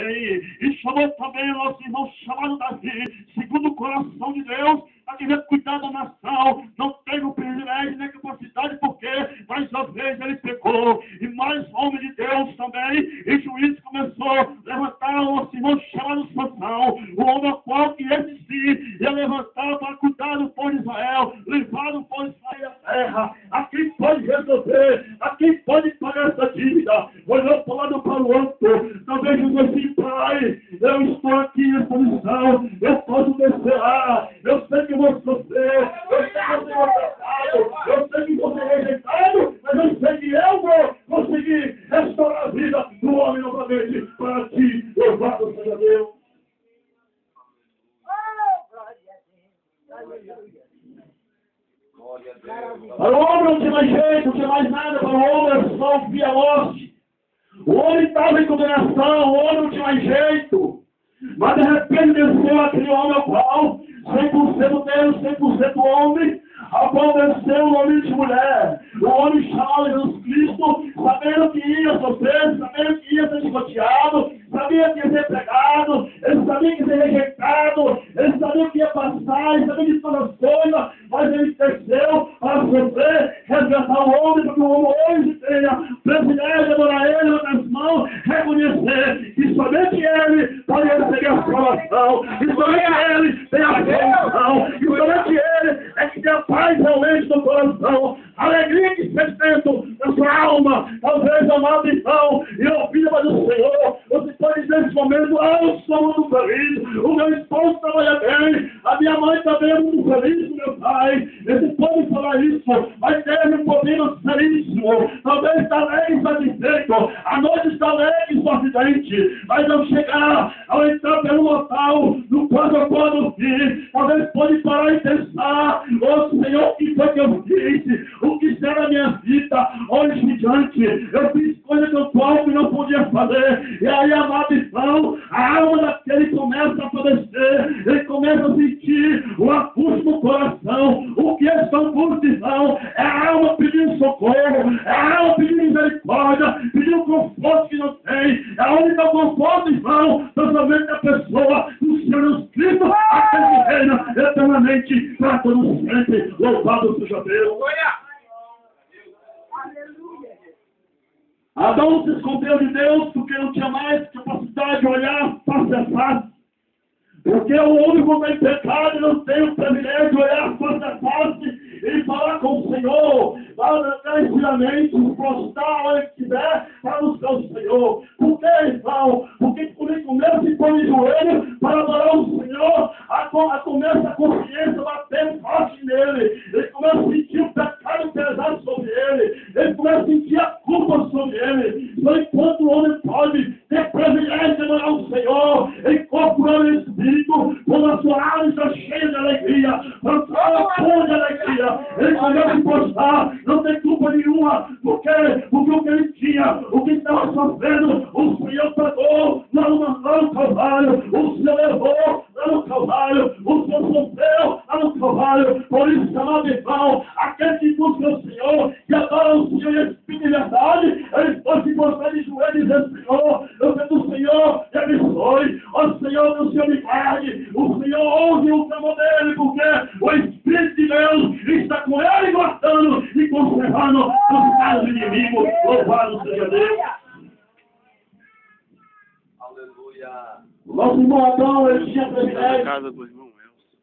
também. E chamou também o nosso irmão chamado Davi, segundo o coração de Deus, a querer cuidar da nação. Não teve o privilégio nem capacidade, porque mais uma vez ele pecou. E mais homem de Deus também, e juiz começou a levantar o nosso irmão chamado Sansão, o homem ao qual que esse sim ia levantar para cuidar do povo de Israel, levar o povo de Israel à terra. A quem pode resolver, a quem pode pagar essa dívida. Olhou para o lado para o outro, talvez diz assim: Pai, eu estou aqui nessa missão, eu posso descer lá, eu sei que eu vou sofrer, eu sei que eu vou ser tratado, eu sei que vou ser rejeitado, mas eu sei que eu vou conseguir restaurar a vida do homem novamente para ti. Louvado seja Deus. Para o homem não tinha mais jeito, não tinha mais nada. Para o homem era só ouvir a morte. O homem estava em condenação, o homem não tinha mais jeito. Mas de repente desceu aquele homem ao qual 100% Deus, 100% homem, ao qual desceu o homem de mulher. O homem chamado Jesus Cristo, sabendo que ia sofrer, sabendo que ia ser chicoteado, sabia que ia ser pregado, ele sabia que ia ser rejeitado, ele sabia que ia passar, ele sabia de todas as coisas, mas ele desceu para sofrer, resgatar o homem, para que o homem hoje tenha o privilégio de adorar ele nas mãos, reconhecer que somente ele pode receber a salvação, e somente ele tem a salvação, e somente ele é que tem a paz realmente no coração, a alegria que fez dentro da sua alma. Talvez, amado irmão e ouvida do Senhor, você pode dizer nesse momento: eu sou muito feliz, o meu esposo trabalha bem, a minha mãe também é muito feliz, meu pai. Você pode falar isso, mas teve um pouquinho seríssimo, talvez está alegre, satisfeito, a noite está alegre, sorridente, mas ao chegar, ao entrar pelo local, no quadro eu posso vir, talvez pode parar e pensar: ô Senhor, o que foi que eu fiz? O que será a minha vida hoje em diante? Eu fiz coisa que eu posso e não podia fazer. E aí, amado irmão, a alma daquele começa a padecer, ele começa a sentir o apuxo no coração. O que é São Paulo, irmão? É a alma pedindo socorro, é a alma pedindo misericórdia, pedindo conforto que não tem. É a única conforto, irmão, totalmente da pessoa do Senhor Jesus Cristo, aquele que reina eternamente para todos sempre. Louvado seja Deus. Adão se escondeu de Deus porque não tinha mais capacidade de olhar face a face. Porque o homem, quando tem pecado, não tem o privilégio de olhar face a face e falar com o Senhor, para tranquilamente prostrar onde estiver para buscar o Senhor. Por que, irmão? Porque quando ele começa a se pôr de joelho para adorar o Senhor, começa a consciência bater forte nele. Ele começa a sentir o pecado pesado sobre ele. Ele começa a sentir a culpa sobre ele. Só enquanto o homem pode ter privilégio de adorar o Senhor, incorporando o Espírito, quando a sua alma está cheia de alegria, quando a sua alma de alegria, ele começa a postar, não tem culpa nenhuma, porque o que ele tinha, o que estava sofrendo, o Senhor pagou lá no Calvário, o Senhor levou lá no Calvário, o Senhor sofreu lá no Calvário. Por isso, amado irmão, aquele que busca o Senhor, que adora o Senhor em espírito e verdade, ele pode se mostrar de joelho e dizer: Senhor, eu peço o Senhor me abençoe, ó Senhor, que o Senhor me guarde, o Senhor ouve o clamor dele, porque o Espírito de Deus está com ele guardando e conservando os casos inimigos. Louvado seja Deus. Aleluia. Nosso irmão Adão, ele tinha privilégio. Casa do irmão Elcio.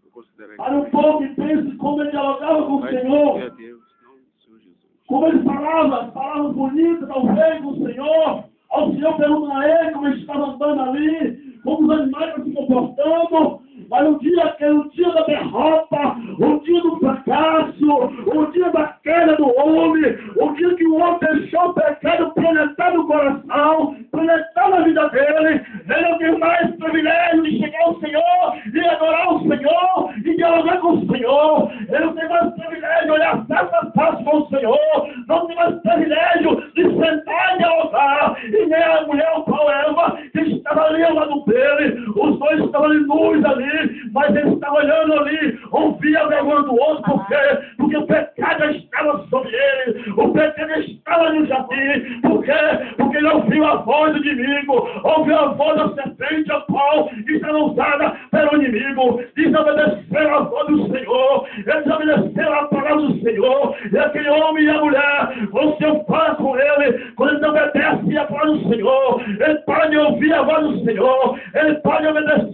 Eu considero Para um pouco que pense como ele dialogava com o Senhor, a Deus, não o Senhor Jesus. como ele falava, palavras bonitas ao rei do Senhor. Ao Senhor pergunta a ele como ele estava andando ali, como os animais estão se comportando. Mas o dia da derrota, o dia do fracasso, o dia da queda do homem, o dia que o homem deixou o pecado penetrar no coração, penetrar na vida dele, ele não tem mais privilégio de chegar ao Senhor, de adorar o Senhor, de dialogar com o Senhor. Ele não tem mais privilégio de olhar face a face com o Senhor, não tem mais privilégio de sentar e dialogar. E nem a mulher, o qual Eva, que estava ali ao lado dele, os dois estavam ali nus ali, mas ele estava olhando ali, ouvia a vergonha do outro. Por quê? Porque o pecado estava sobre ele, o pecado estava no jardim. Por quê? Porque porque ele ouviu a voz do inimigo, ouviu a voz da serpente, a qual está usada pelo inimigo, desobedeceu a voz do Senhor, desobedeceu a palavra do Senhor, e aquele homem e a mulher, o Senhor fala com ele, quando ele não obedece a palavra do Senhor, ele para de ouvir a voz do Senhor, ele para de obedecer